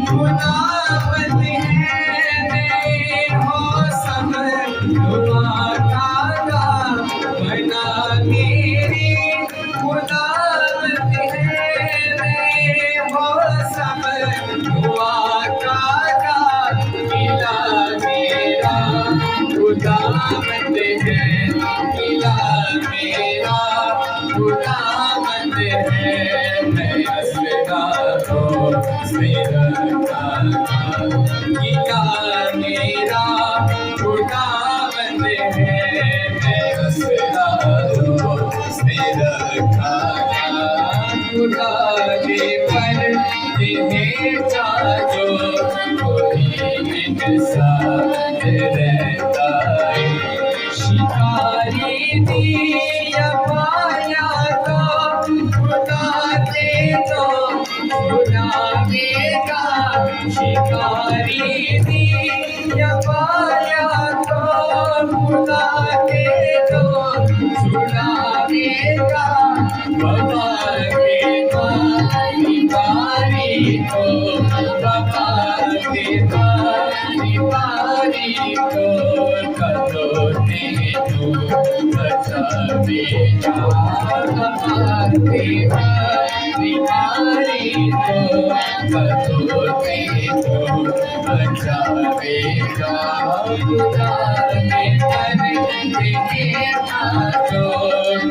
खुदावंद है मैं हो सब दुआ का बना मेरी खुदावंद है मैं हो सब दुआ का मिला मेरा खुदावंद है मिला मेरा खुदावंद है मैं असरा को मेरा मिला मेरा खुदावंद है मैं असरा को मेरा खुदा के पर भेजा जो कोई इंसान रहता है शिकारी दिया पाया तो खुदा दे तो छुड़ावेगा शिकारी दिया पाया तो खुदा दे तो छुड़ावेगा बाबा के बारी को बाबा के बारी को करोते तू बचावेगा बाबा के बारी को करोते तू बचावेगा खुदा ने कर देगा जो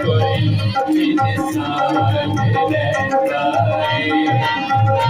कोई इंसान रहता है